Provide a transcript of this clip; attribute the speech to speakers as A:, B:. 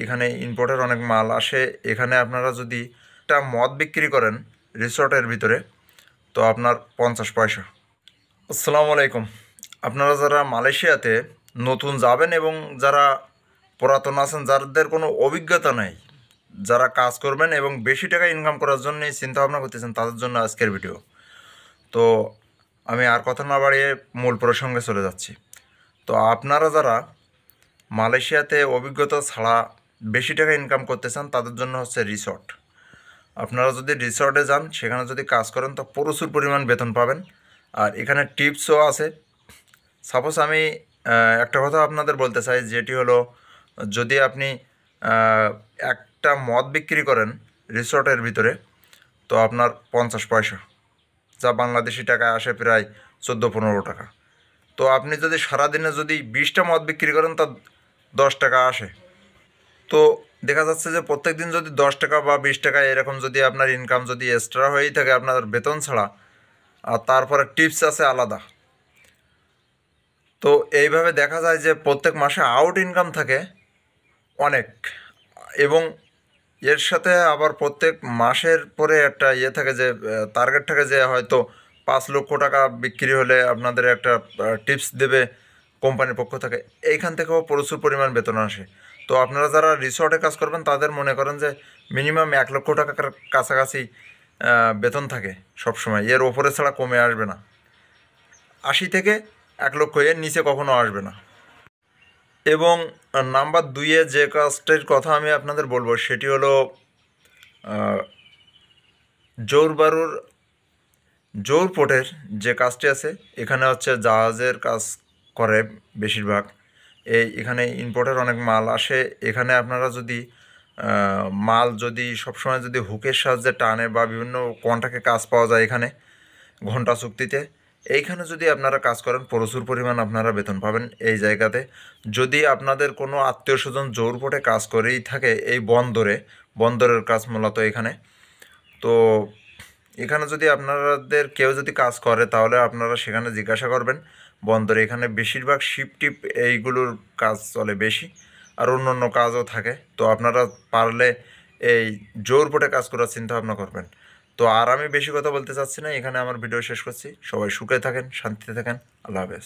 A: এখানে ইম্পোর্টের অনেক মাল আসে। এখানে আপনারা যদি একটা মদ বিক্রি করেন রিসর্টের ভিতরে, তো আপনার 50 পয়সা। আসসালামু আলাইকুম। আপনারা যারা মালয়েশিয়াতে নতুন যাবেন এবং যারা পুরাতন আছেন, যাদের কোনো অভিজ্ঞতা নেই, যারা কাজ করবেন এবং বেশি টাকা ইনকাম করার জন্যই চিন্তা ভাবনা করতেছেন, তাদের জন্য আজকের ভিডিও। তো আমি আর কথা না বাড়িয়ে মূল প্রসঙ্গে চলে যাচ্ছি। তো আপনারা যারা মালয়েশিয়াতে অভিজ্ঞতা ছাড়া বেশি টাকা ইনকাম করতে চান, তাদের জন্য হচ্ছে রিসর্ট। আপনারা যদি রিসর্টে যান, সেখানে যদি কাজ করেন, তো প্রচুর পরিমাণ বেতন পাবেন। আর এখানে টিপসও আছে। সাপোজ আমি একটা কথা আপনাদের বলতে চাই, যেটি হলো, যদি আপনি একটা মদ বিক্রি করেন রিসর্টের ভিতরে, তো আপনার 50 পয়সা, যা বাংলাদেশি টাকায় আসে প্রায় 14-15 টাকা। তো আপনি যদি সারাদিনে যদি 20টা মদ বিক্রি করেন, তা 10 টাকা আসে। তো দেখা যাচ্ছে যে প্রত্যেক দিন যদি 10 টাকা বা 20 টাকা এরকম যদি আপনার ইনকাম যদি এক্সট্রা হয়েই থাকে আপনার বেতন ছাড়া, আর তারপরে টিপস আছে আলাদা, তো এইভাবে দেখা যায় যে প্রত্যেক মাসে আউট ইনকাম থাকে অনেক। এবং এর সাথে আবার প্রত্যেক মাসের পরে একটা ইয়ে থাকে যে টার্গেট থাকে যে হয়তো 5 লক্ষ টাকা বিক্রি হলে আপনাদের একটা টিপস দেবে কোম্পানির পক্ষ থেকে। এইখান থেকেও প্রচুর পরিমাণ বেতন আসে। তো আপনারা যারা রিসর্টে কাজ করবেন, তাদের মনে করেন যে মিনিমাম 1 লক্ষ টাকার কাছাকাছি বেতন থাকে সবসময়, এর ওপরে ছাড়া কমে আসবে না। 80 থেকে 1 লক্ষ, এর নিচে কখনো আসবে না। এবং নাম্বার 2-এ যে কাজটির কথা আমি আপনাদের বলবো, সেটি হলো জোরবারুর জোর পোর্টের যে কাজটি আছে। এখানে হচ্ছে জাহাজের কাজ করে বেশিরভাগ। এখানে ইম্পোর্টের অনেক মাল আসে। এখানে আপনারা যদি মাল যদি সবসময় যদি হুকের সাহায্যে টানে বা বিভিন্ন কন্ট্রাক্টে কাজ পাওয়া যায় এখানে ঘন্টা চুক্তিতে, এইখানে যদি আপনারা কাজ করেন, প্রচুর পরিমাণ আপনারা বেতন পাবেন এই জায়গাতে। যদি আপনাদের কোনো আত্মীয় স্বজন জোর পোর্টে কাজ করেই থাকে, এই বন্দরের কাজ মূলত এখানে, তো এখানে যদি আপনাদের কেউ যদি কাজ করে, তাহলে আপনারা সেখানে জিজ্ঞাসা করবেন বন্দরে। এখানে বেশিরভাগ শিপ টিপ এইগুলোর কাজ চলে বেশি, আর অন্য অন্য কাজও থাকে। তো আপনারা পারলে এই জোর বোটে কাজ করার চিন্তা ভাবনা করবেন। তো আর আমি বেশি কথা বলতে চাচ্ছি না, এখানে আমার ভিডিও শেষ করছি। সবাই সুখে থাকেন, শান্তিতে থাকেন। আল্লাহ হাফেজ।